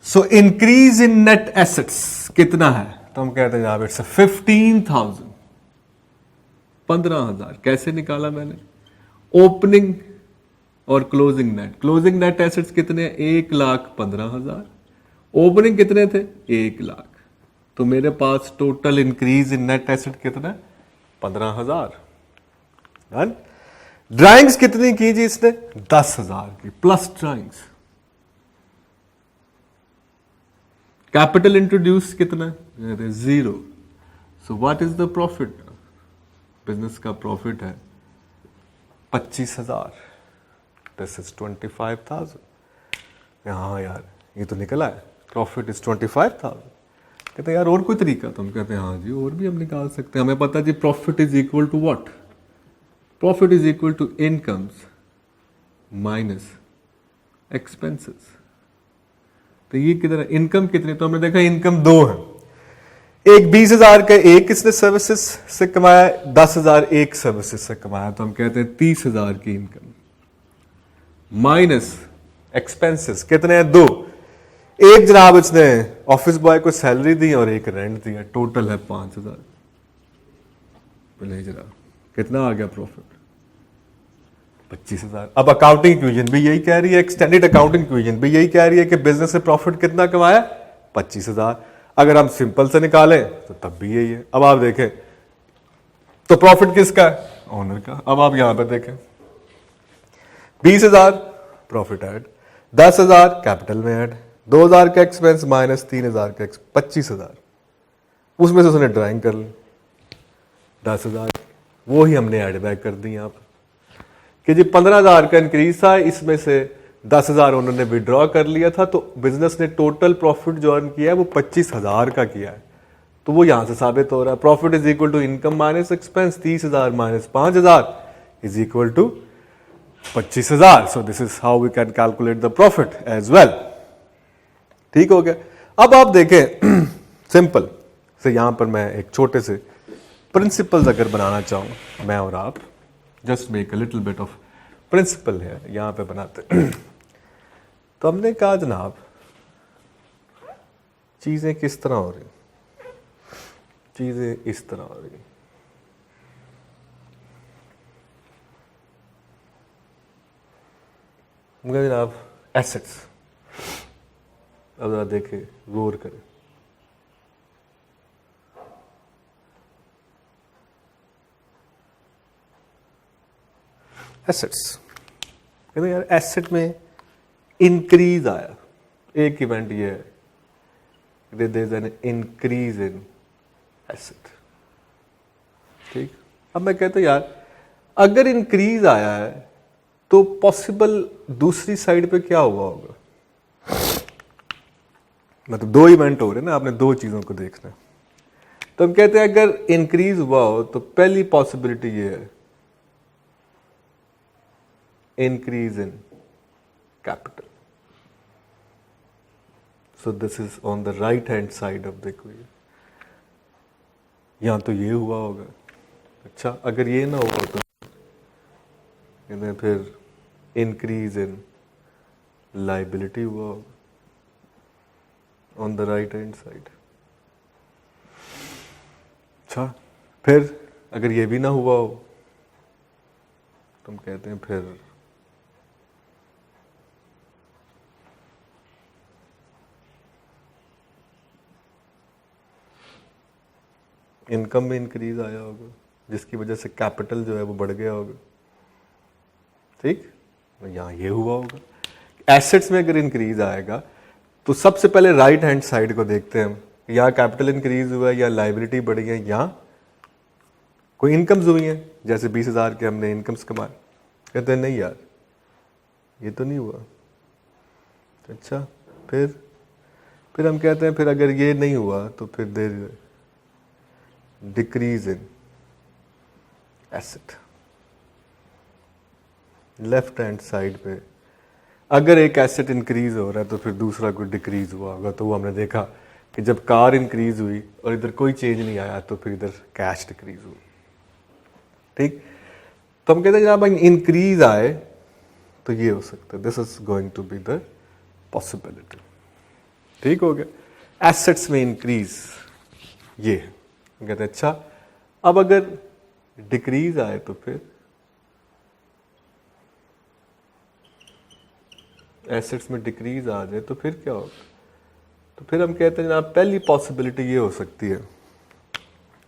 So increase in net assets कितना है, तो हम कहते हैं इट्स 15,000, 15,000। कैसे निकाला मैंने, ओपनिंग और closing net, closing net assets कितने, 1,15,000, ओपनिंग कितने थे, 1,00,000, तो मेरे पास total increase in net asset कितना है, 15,000। डन। ड्राइंग्स कितनी की जी इसने, 10,000 की प्लस ड्राइंग्स। कैपिटल इंट्रोड्यूस कितना, 0। So what is the profit, business का प्रॉफिट है 25,000, दिस इज 25,000। हाँ यार ये तो निकला है, प्रॉफिट इज 25,000। कहते हैं यार और कोई तरीका, तो हम कहते हैं हाँ जी और भी हम निकाल सकते हैं। हमें पता जी profit is equal to what, profit is equal to incomes minus expenses. तो ये किधर है, इनकम कितनी, तो हमने देखा इनकम 2 है, एक 20,000 का एक इसने सर्विसेज से कमाया, 10,000 एक सर्विसेज से कमाया, तो हम कहते हैं 30,000 की इनकम माइनस एक्सपेंसेस कितने हैं, 2। एक जनाब इसने ऑफिस बॉय को सैलरी दी और एक रेंट दिया, टोटल है 5,000। बोले जनाब कितना आ गया प्रॉफिट, 25,000। अब अकाउंटिंग इक्वेशन भी यही कह रही है, एक्सटेंडेड अकाउंटिंग इक्वेशन भी यही कह रही है कि बिजनेस से प्रॉफिट कितना कमाया, 25,000। अगर हम सिंपल से निकालें तो तब भी यही है। अब आप देखें तो प्रॉफिट किसका है, ओनर का। अब आप यहां पर देखें 20,000 प्रॉफिट ऐड, 10,000 कैपिटल में ऐड, 2,000 का एक्सपेंस माइनस 3,000 का 25,000। उसमें से उसने ड्राइंग कर ली 10,000, वो ही हमने ऐड बैक कर दी यहाँ पर कि जी 15,000 का इंक्रीज था, इसमें से 10,000 उन्होंने विड्रॉ कर लिया था, तो बिजनेस ने टोटल प्रॉफिट जो अर्न किया है वो 25,000 का किया है। तो वो यहां से साबित हो रहा है profit is equal to income minus expense, 30,000 minus 5,000 is equal to 25,000। So this is how we can calculate the profit as well. ठीक हो गया। अब आप देखें सिंपल से यहां पर मैं एक छोटे से प्रिंसिपल्स अगर बनाना चाहूं मैं और आप, just make a little bit of principle है यहां पे बनाते। तो हमने कहा जनाब चीजें किस तरह हो रही, चीजें इस तरह हो रही। जनाब एसेट्स, अब जरा देखें गौर करें। एसेट्स, कहते यार एसेट में इंक्रीज आया, एक इवेंट ये है there is an increase in asset. ठीक, अब मैं कहता हूं यार अगर इंक्रीज आया है तो पॉसिबल दूसरी साइड पे क्या हुआ होगा। मतलब दो इवेंट हो रहे हैं ना, आपने दो चीजों को देखना है। तो हम कहते हैं अगर इंक्रीज हुआ हो तो पहली पॉसिबिलिटी ये है increase in capital. So this is on the right hand side of the equation. यहां तो ये हुआ होगा। अच्छा अगर ये ना हुआ तो फिर increase in liability हुआ होगा on the right hand side. अच्छा फिर अगर ये भी ना हुआ हो तो हम कहते हैं फिर इनकम में इंक्रीज आया होगा जिसकी वजह से कैपिटल जो है वो बढ़ गया होगा। ठीक, यहां ये हुआ होगा। एसेट्स में अगर इंक्रीज आएगा तो सबसे पहले राइट हैंड साइड को देखते हैं हम, यहाँ कैपिटल इंक्रीज हुआ है या लाइबिलिटी बढ़ी है, यहाँ कोई इनकम्स हुई हैं, जैसे 20,000 के हमने इनकम्स कमाए। कहते हैं नहीं यार ये तो नहीं हुआ। अच्छा फिर हम कहते हैं फिर अगर ये नहीं हुआ तो फिर there decrease in asset. Left hand side पे अगर एक एसेट इंक्रीज हो रहा है तो फिर दूसरा कोई डिक्रीज हुआ होगा। तो वो हमने देखा कि जब कार इंक्रीज हुई और इधर कोई चेंज नहीं आया तो फिर इधर कैश डिक्रीज हुई। ठीक, तो हम कहते हैं जब इंक्रीज आए तो ये हो सकता है, this is going to be the possibility. ठीक हो गया। एसेट्स में इंक्रीज ये है। कहते हैं अच्छा अब अगर डिक्रीज आए तो फिर एसेट्स में डिक्रीज आ जाए तो फिर क्या होगा। तो फिर हम कहते हैं जनाब पहली पॉसिबिलिटी ये हो सकती है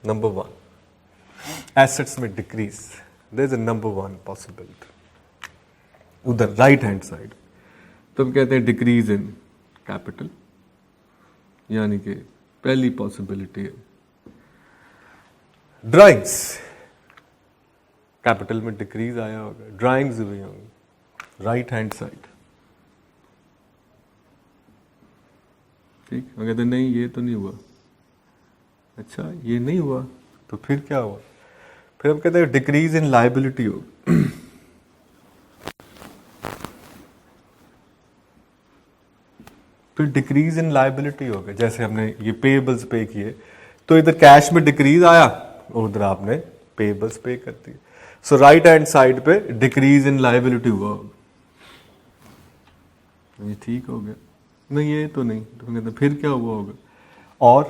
नंबर 1 एसेट्स में decrease, there is a number 1 possibility उधर राइट हैंड साइड। तो हम कहते हैं डिक्रीज इन कैपिटल, यानी कि पहली पॉसिबिलिटी है ड्राइंग्स, कैपिटल में डिक्रीज आया होगा, ड्राइंग्स हुई होंगी राइट हैंड साइड। ठीक, हम कहते हैं नहीं ये तो नहीं हुआ। अच्छा ये नहीं हुआ तो फिर क्या हुआ, फिर हम कहते हैं डिक्रीज इन लायबिलिटी होगी। फिर डिक्रीज इन लायबिलिटी हो गया, जैसे हमने ये पेएबल्स पे किए तो इधर कैश में डिक्रीज आया और उधर आपने पेएबल्स पे कर दिए। सो राइट हैंड साइड पे डिक्रीज इन लायबिलिटी हुआ होगा। ये ठीक हो गया। नहीं ये तो नहीं, तो कहते फिर क्या हुआ होगा, और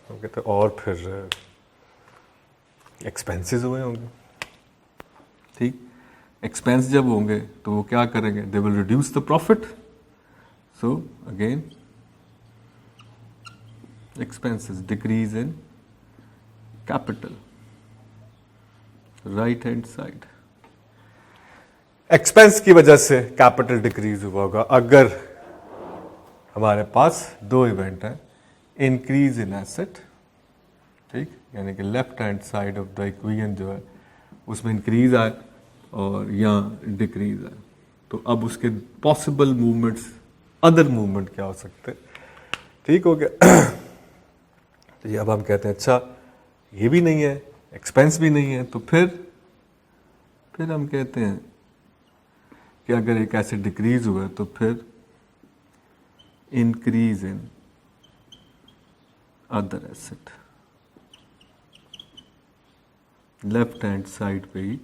हम कहते और फिर एक्सपेंसेस हुए होंगे। ठीक, एक्सपेंस जब होंगे तो वो क्या करेंगे, they will reduce the profit. So again, expenses decrease in capital, right hand side. Expense की वजह से कैपिटल डिक्रीज हुआ होगा अगर हमारे पास दो इवेंट हैं, इंक्रीज इन एसेट, ठीक, यानी कि left hand side of the equation जो है उसमें इंक्रीज आए और यहाँ डिक्रीज आए, तो अब उसके पॉसिबल मूवमेंट्स, अदर मूवमेंट क्या हो सकते हैं? ठीक हो गया। तो ये अब हम कहते हैं अच्छा ये भी नहीं है, एक्सपेंस भी नहीं है, तो फिर हम कहते हैं कि अगर एक एसेट डिक्रीज हुआ तो फिर increase in other asset, left hand side पे ही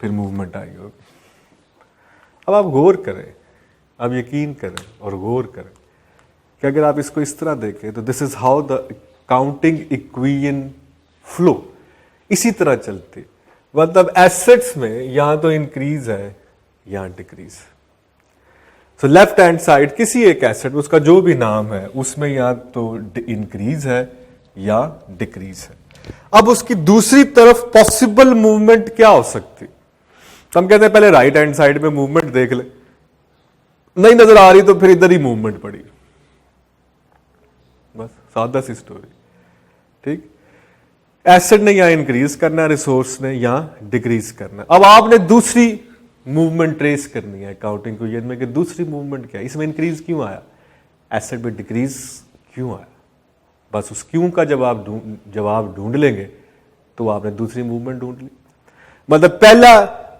फिर मूवमेंट आई होगी। अब आप गौर करें, आप यकीन करें और गौर करें कि अगर आप इसको इस तरह देखें तो this is how the counting equation flow, इसी तरह चलती। मतलब एसेट्स में या तो इंक्रीज है या decrease. So left hand side किसी एक एसेट, उसका जो भी नाम है, उसमें या तो इंक्रीज है या डिक्रीज है। अब उसकी दूसरी तरफ पॉसिबल मूवमेंट क्या हो सकती? तो हम कहते हैं पहले राइट हैंड साइड में मूवमेंट देख ले, नहीं नजर आ रही तो फिर इधर ही मूवमेंट पड़ी, बस सादा सी स्टोरी। ठीक, एसेट ने यहां इंक्रीज करना है, रिसोर्स ने यहां डिक्रीज करना है। अब आपने दूसरी मूवमेंट ट्रेस करनी है अकाउंटिंग इक्वेशन में कि दूसरी मूवमेंट क्या है, इसमें इंक्रीज क्यों आया, एसेट में डिक्रीज क्यों आया। बस उस क्यों का जवाब ढूंढ लेंगे तो आपने दूसरी मूवमेंट ढूंढ ली। मतलब पहला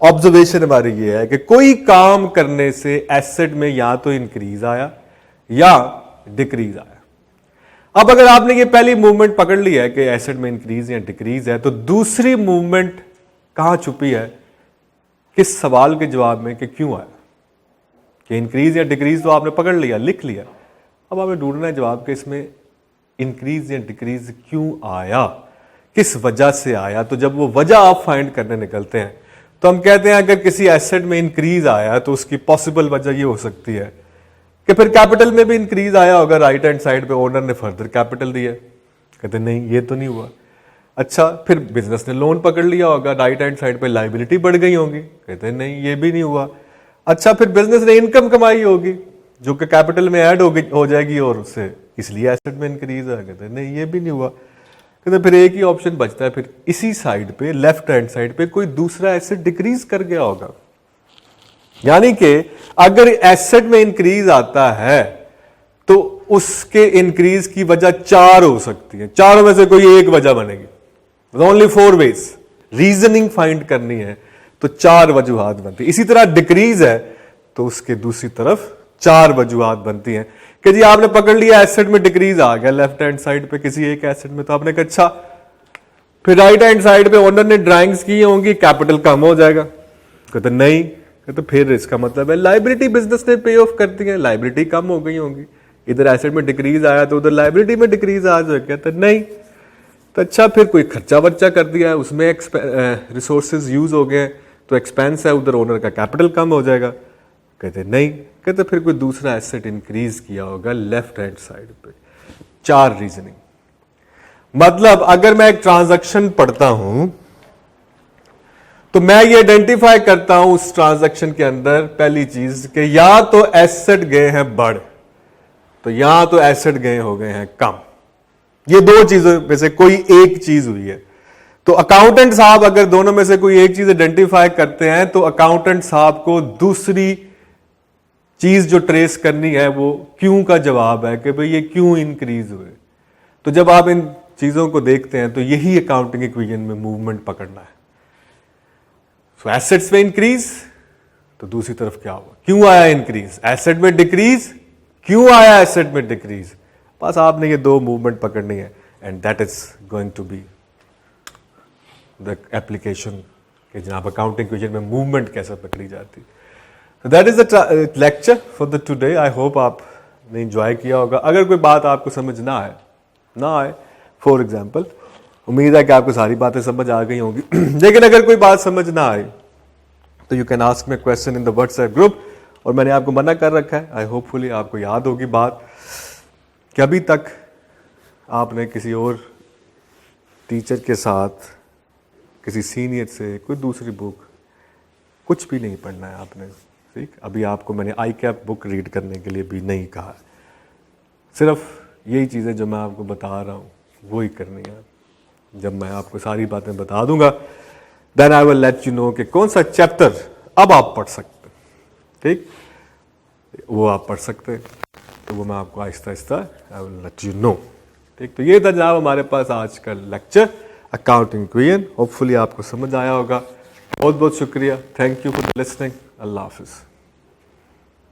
ऑब्जर्वेशन हमारी ये है कि कोई काम करने से एसेट में या तो इंक्रीज आया या डिक्रीज आया। अब अगर आपने ये पहली मूवमेंट पकड़ ली है कि एसेट में इंक्रीज या डिक्रीज है, तो दूसरी मूवमेंट कहां छुपी है, किस सवाल के जवाब में कि क्यों आया। कि इंक्रीज या डिक्रीज तो आपने पकड़ लिया, लिख लिया, अब आपने ढूंढना है जवाब कि इसमें इंक्रीज या डिक्रीज क्यों आया, किस वजह से आया। तो जब वो वजह आप फाइंड करने निकलते हैं तो हम कहते हैं अगर किसी एसेट में इंक्रीज आया तो उसकी पॉसिबल वजह ये हो सकती है कि फिर कैपिटल में भी इंक्रीज आया होगा, राइट हैंड साइड पे ओनर ने फर्दर कैपिटल दिया। कहते नहीं ये तो नहीं हुआ। अच्छा, फिर बिजनेस ने लोन पकड़ लिया होगा, राइट हैंड साइड पे लायबिलिटी बढ़ गई होगी। कहते नहीं ये भी नहीं हुआ। अच्छा, फिर बिजनेस ने इनकम कमाई होगी जो कि कैपिटल में ऐड हो जाएगी और उससे इसलिए एसेट में इंक्रीज आ। कहते नहीं ये भी नहीं हुआ। कहते फिर एक ही ऑप्शन बचता है, फिर इसी साइड पे लेफ्ट हैंड साइड पे कोई दूसरा एसेट डिक्रीज कर गया होगा। यानी कि अगर एसेट में इंक्रीज आता है तो उसके इंक्रीज की वजह चार हो सकती है, चारों में से कोई एक वजह बनेगी। ओनली 4 ways, रीजनिंग फाइंड करनी है तो 4 वजूहात बनती है। इसी तरह डिक्रीज है तो उसके दूसरी तरफ 4 वजूहात बनती हैं कि जी आपने पकड़ लिया एसेट में डिक्रीज आ गया लेफ्ट हैंड साइड पे किसी एक एसेट में, तो आपने कहा अच्छा, फिर राइट हैंड साइड पे ओनर ने ड्राइंग्स की होंगी, कैपिटल कम हो जाएगा। कहते नहीं, तो फिर इसका मतलब है लाइबिलिटी बिजनेस ने पे ऑफ कर दी है, लाइबिलिटी कम हो गई होंगी। इधर एसेट में डिक्रीज आया तो उधर लाइबिलिटी में डिक्रीज आ जाएगा। तो नहीं, तो अच्छा फिर कोई खर्चा वर्चा कर दिया है, उसमें रिसोर्सेज यूज हो गए तो एक्सपेंस है, उधर ओनर का कैपिटल कम हो जाएगा। कहते नहीं, कहते फिर कोई दूसरा एसेट इंक्रीज किया होगा लेफ्ट हैंड साइड पे। 4 रीजनिंग। मतलब अगर मैं एक ट्रांजैक्शन पढ़ता हूं तो मैं ये आइडेंटिफाई करता हूं उस ट्रांजैक्शन के अंदर पहली चीज कि या तो एसेट गए हैं बढ़, तो या तो एसेट गए हो गए हैं कम। ये 2 चीजों में से कोई एक चीज हुई है। तो अकाउंटेंट साहब अगर दोनों में से कोई एक चीज आइडेंटिफाई करते हैं तो अकाउंटेंट साहब को दूसरी चीज जो ट्रेस करनी है वो क्यों का जवाब है कि भाई ये क्यों इंक्रीज हुए। तो जब आप इन चीजों को देखते हैं तो यही अकाउंटिंग इक्वेशन में मूवमेंट पकड़ना है। सो एसेट्स में इंक्रीज तो दूसरी तरफ क्या हुआ, क्यों आया इंक्रीज, एसेट में डिक्रीज क्यों आया एसेट में डिक्रीज। बस आपने ये 2 मूवमेंट पकड़नी है and that is going to be the application कि जनाब अकाउंटिंग इक्वेशन में मूवमेंट कैसे पकड़ी जाती। So that is the lecture for the today. I hope आपने enjoy किया होगा। अगर कोई बात आपको समझ ना आए, फॉर एग्जाम्पल, उम्मीद है कि आपको सारी बातें समझ आ गई होंगी लेकिन अगर कोई बात समझ ना आए तो you can ask me question in the WhatsApp group. और मैंने आपको मना कर रखा है, आई होपफुली आपको याद होगी बात कि अभी तक आपने किसी और टीचर के साथ, किसी सीनियर से कोई दूसरी बुक कुछ भी नहीं पढ़ना है आपने। ठीक, अभी आपको मैंने ICAP बुक रीड करने के लिए भी नहीं कहा, सिर्फ यही चीज़ें जो मैं आपको बता रहा हूँ वही करनी है। जब मैं आपको सारी बातें बता दूंगा then I will let you know कि कौन सा चैप्टर अब आप पढ़ सकते हैं, ठीक, वो आप पढ़ सकते हैं, तो वो मैं आपको आहिस्ता आहिस्ता आई विल लेट यू नो, ठीक। तो ये था जनाब हमारे पास आज का लेक्चर अकाउंटिंग क्वीन। होपफुली आपको समझ आया होगा। बहुत बहुत शुक्रिया, थैंक यू फॉर लिसनिंग। अल्लाह हाफिज़।